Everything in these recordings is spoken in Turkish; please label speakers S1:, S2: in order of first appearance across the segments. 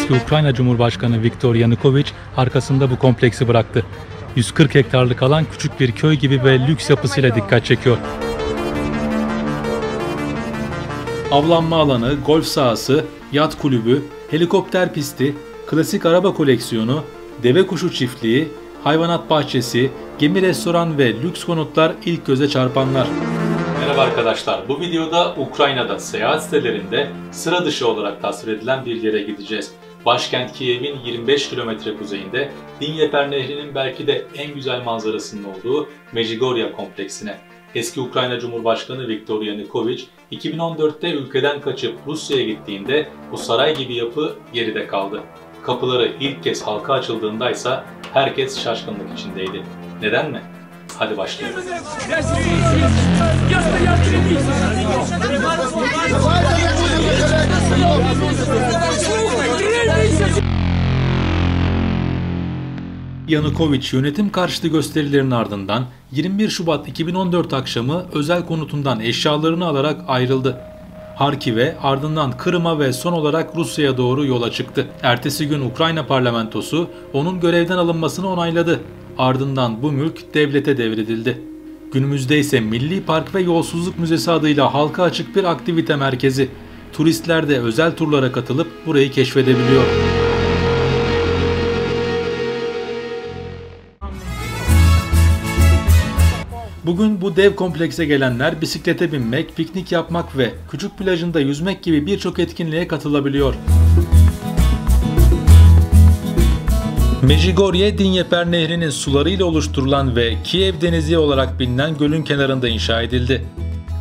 S1: Eski Ukrayna Cumhurbaşkanı Viktor Yanukovych arkasında bu kompleksi bıraktı. 140 hektarlık alan küçük bir köy gibi ve lüks yapısıyla dikkat çekiyor. Avlanma alanı, golf sahası, yat kulübü, helikopter pisti, klasik araba koleksiyonu, deve kuşu çiftliği, hayvanat bahçesi, gemi restoran ve lüks konutlar ilk göze çarpanlar. Merhaba arkadaşlar, bu videoda Ukrayna'da seyahat sitelerinde sıra dışı olarak tasvir edilen bir yere gideceğiz. Başkent Kiev'in 25 kilometre kuzeyinde Dnieper Nehri'nin belki de en güzel manzarasının olduğu Medjugorje kompleksine. Eski Ukrayna Cumhurbaşkanı Viktor Yanukovych 2014'te ülkeden kaçıp Rusya'ya gittiğinde bu saray gibi yapı geride kaldı. Kapıları ilk kez halka açıldığında ise herkes şaşkınlık içindeydi. Neden mi? Hadi başlayalım. Yanukovych yönetim karşıtı gösterilerin ardından 21 Şubat 2014 akşamı özel konutundan eşyalarını alarak ayrıldı. Harkiv'e, ardından Kırım'a ve son olarak Rusya'ya doğru yola çıktı. Ertesi gün Ukrayna parlamentosu onun görevden alınmasını onayladı. Ardından bu mülk devlete devredildi. Günümüzde ise Milli Park ve Yolsuzluk Müzesi adıyla halka açık bir aktivite merkezi. Turistler de özel turlara katılıp burayı keşfedebiliyor. Bugün bu dev komplekse gelenler bisiklete binmek, piknik yapmak ve küçük plajında yüzmek gibi birçok etkinliğe katılabiliyor. Medjugorje, Dnieper Nehri'nin sularıyla oluşturulan ve Kiev Denizi olarak bilinen gölün kenarında inşa edildi.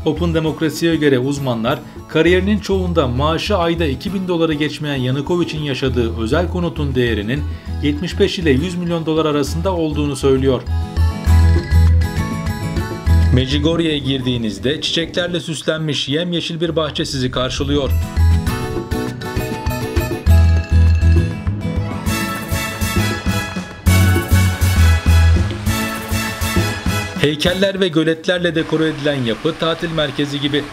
S1: Open Demokrasi'ye göre uzmanlar, kariyerinin çoğunda maaşı ayda 2000 doları geçmeyen Yanukovych'in yaşadığı özel konutun değerinin 75 ile 100 milyon dolar arasında olduğunu söylüyor. Medjugorje'ye girdiğinizde çiçeklerle süslenmiş yemyeşil bir bahçe sizi karşılıyor. Heykeller ve göletlerle dekore edilen yapı tatil merkezi gibi.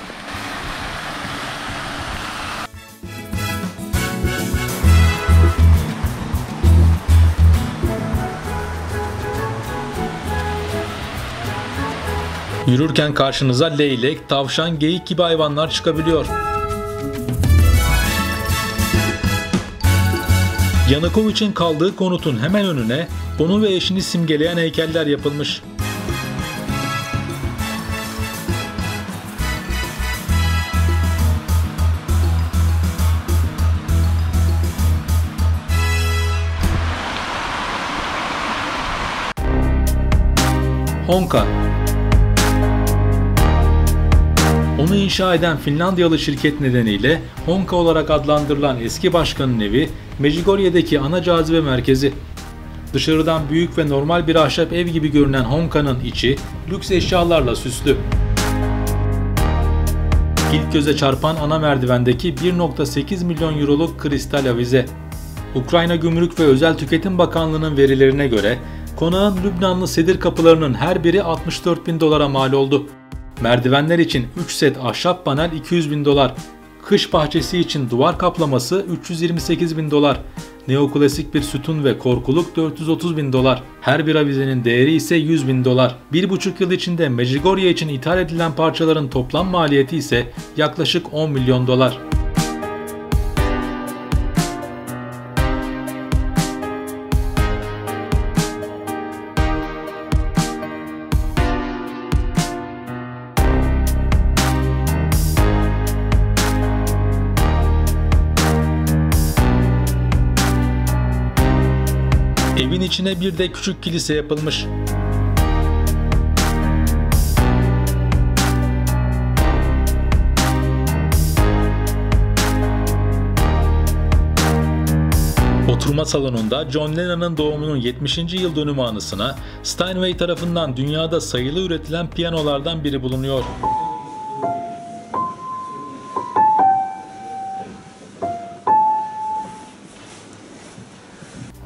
S1: Yürürken karşınıza leylek, tavşan, geyik gibi hayvanlar çıkabiliyor. Yanukovych'in kaldığı konutun hemen önüne onu ve eşini simgeleyen heykeller yapılmış. Honka. Onu inşa eden Finlandiyalı şirket nedeniyle Honka olarak adlandırılan eski başkanın evi Medjugorje'deki ana cazibe merkezi. Dışarıdan büyük ve normal bir ahşap ev gibi görünen Honka'nın içi lüks eşyalarla süslü. İlk göze çarpan ana merdivendeki 1.8 milyon euroluk kristal avize. Ukrayna Gümrük ve Özel Tüketim Bakanlığı'nın verilerine göre konağın Lübnanlı sedir kapılarının her biri 64.000 dolara mal oldu. Merdivenler için 3 set ahşap panel 200.000 dolar, kış bahçesi için duvar kaplaması 328.000 dolar, neoklasik bir sütun ve korkuluk 430.000 dolar, her bir avizenin değeri ise 100.000 dolar. 1,5 yıl içinde Medjugorje için ithal edilen parçaların toplam maliyeti ise yaklaşık 10 milyon dolar. Evin içine bir de küçük kilise yapılmış. Oturma salonunda John Lennon'ın doğumunun 70. yıl dönümü anısına Steinway tarafından dünyada sayılı üretilen piyanolardan biri bulunuyor.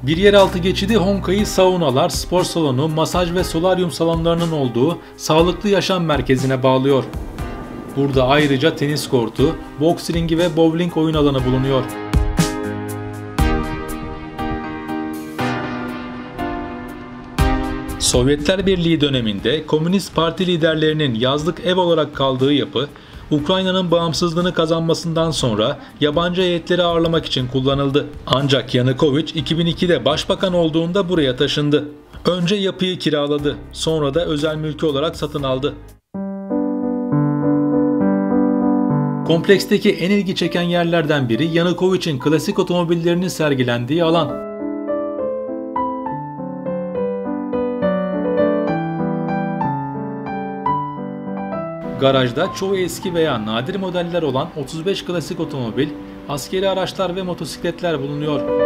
S1: Bir yeraltı geçidi Honka'yı saunalar, spor salonu, masaj ve solaryum salonlarının olduğu sağlıklı yaşam merkezine bağlıyor. Burada ayrıca tenis kortu, boks ringi ve bowling oyun alanı bulunuyor. Sovyetler Birliği döneminde Komünist Parti liderlerinin yazlık ev olarak kaldığı yapı, Ukrayna'nın bağımsızlığını kazanmasından sonra yabancı heyetleri ağırlamak için kullanıldı. Ancak Yanukovych 2002'de başbakan olduğunda buraya taşındı. Önce yapıyı kiraladı, sonra da özel mülkü olarak satın aldı. Kompleksteki en ilgi çeken yerlerden biri Yanukovych'in klasik otomobillerinin sergilendiği alan. Garajda çoğu eski veya nadir modeller olan 35 klasik otomobil, askeri araçlar ve motosikletler bulunuyor.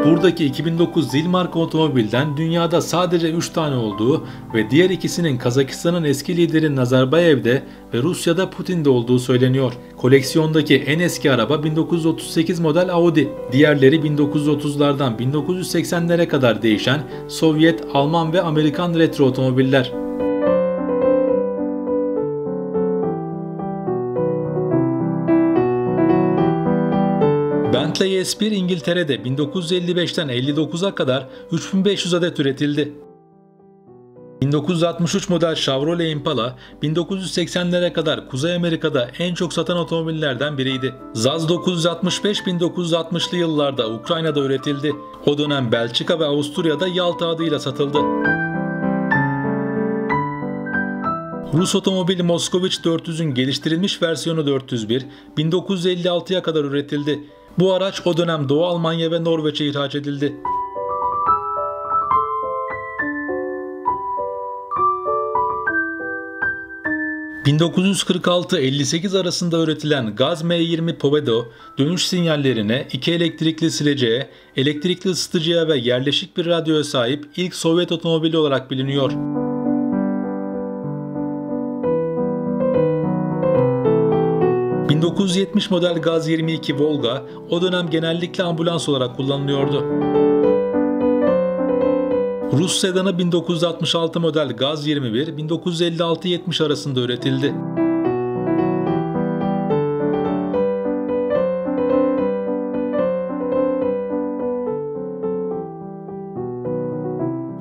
S1: Buradaki 2009 Zil marka otomobilden dünyada sadece 3 tane olduğu ve diğer ikisinin Kazakistan'ın eski lideri Nazarbayev'de ve Rusya'da Putin'de olduğu söyleniyor. Koleksiyondaki en eski araba 1938 model Audi. Diğerleri 1930'lardan 1980'lere kadar değişen Sovyet, Alman ve Amerikan retro otomobiller. Bentley S1 İngiltere'de 1955'ten 59'a kadar 3500 adet üretildi. 1963 model Chevrolet Impala 1980'lere kadar Kuzey Amerika'da en çok satan otomobillerden biriydi. ZAZ 965 1960'lı yıllarda Ukrayna'da üretildi. O dönem Belçika ve Avusturya'da Yalta adıyla satıldı. Rus otomobili Moskvich 400'ün geliştirilmiş versiyonu 401 1956'ya kadar üretildi. Bu araç o dönem Doğu Almanya ve Norveç'e ihraç edildi. ...1946-58 arasında üretilen Gaz M20 Povedo, dönüş sinyallerine, 2 elektrikli sileceğe, elektrikli ısıtıcıya ve yerleşik bir radyoya sahip ilk Sovyet otomobili olarak biliniyor. ...1970 model Gaz 22 Volga, o dönem genellikle ambulans olarak kullanılıyordu. Rus sedanı 1966 model Gaz 21, 1956-70 arasında üretildi.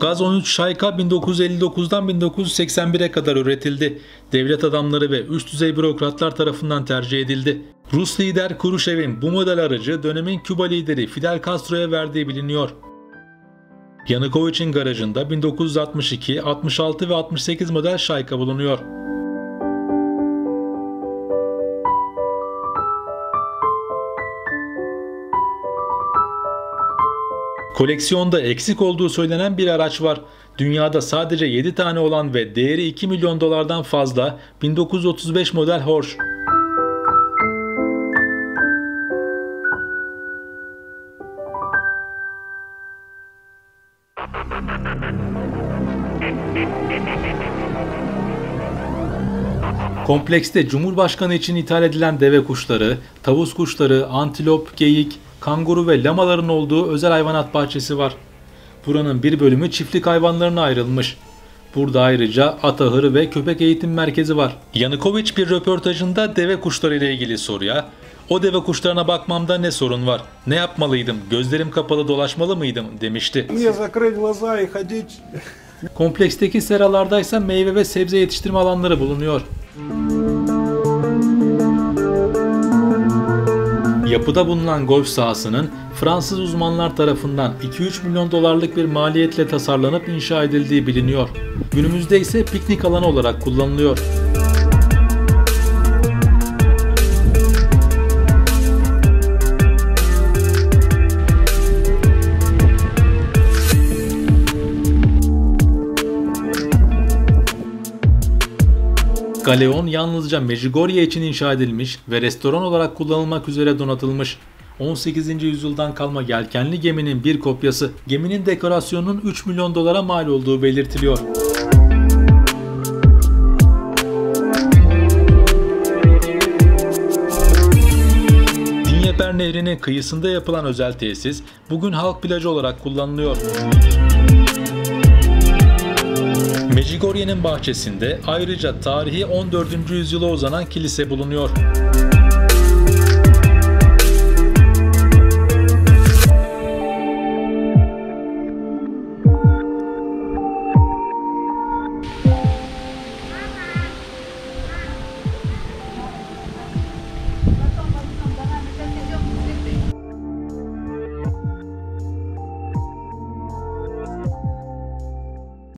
S1: Gaz 13 Şayka 1959'dan 1981'e kadar üretildi. Devlet adamları ve üst düzey bürokratlar tarafından tercih edildi. Rus lider Khrushchev'in bu model aracı dönemin Küba lideri Fidel Castro'ya verdiği biliniyor. Yanukovych'in garajında 1962, 66 ve 68 model Şayka bulunuyor. Koleksiyonda eksik olduğu söylenen bir araç var. Dünyada sadece 7 tane olan ve değeri 2 milyon dolardan fazla 1935 model Porsche. Komplekste Cumhurbaşkanı için ithal edilen deve kuşları, tavus kuşları, antilop, geyik, kanguru ve lamaların olduğu özel hayvanat bahçesi var. Buranın bir bölümü çiftlik hayvanlarına ayrılmış. Burada ayrıca at ahırı ve köpek eğitim merkezi var. Yanukovych bir röportajında deve kuşları ile ilgili soruya, "O deve kuşlarına bakmamda ne sorun var? Ne yapmalıydım? Gözlerim kapalı dolaşmalı mıydım?" demişti. Kompleksteki seralarda ise meyve ve sebze yetiştirme alanları bulunuyor. Yapıda bulunan golf sahasının Fransız uzmanlar tarafından 2-3 milyon dolarlık bir maliyetle tasarlanıp inşa edildiği biliniyor. Günümüzde ise piknik alanı olarak kullanılıyor. Galeon yalnızca Medjugorje için inşa edilmiş ve restoran olarak kullanılmak üzere donatılmış. 18. yüzyıldan kalma yelkenli geminin bir kopyası. Geminin dekorasyonunun 3 milyon dolara mal olduğu belirtiliyor. Dnieper Nehri'nin kıyısında yapılan özel tesis bugün halk plajı olarak kullanılıyor. Medjugorje'nin bahçesinde ayrıca tarihi 14. yüzyıla uzanan kilise bulunuyor.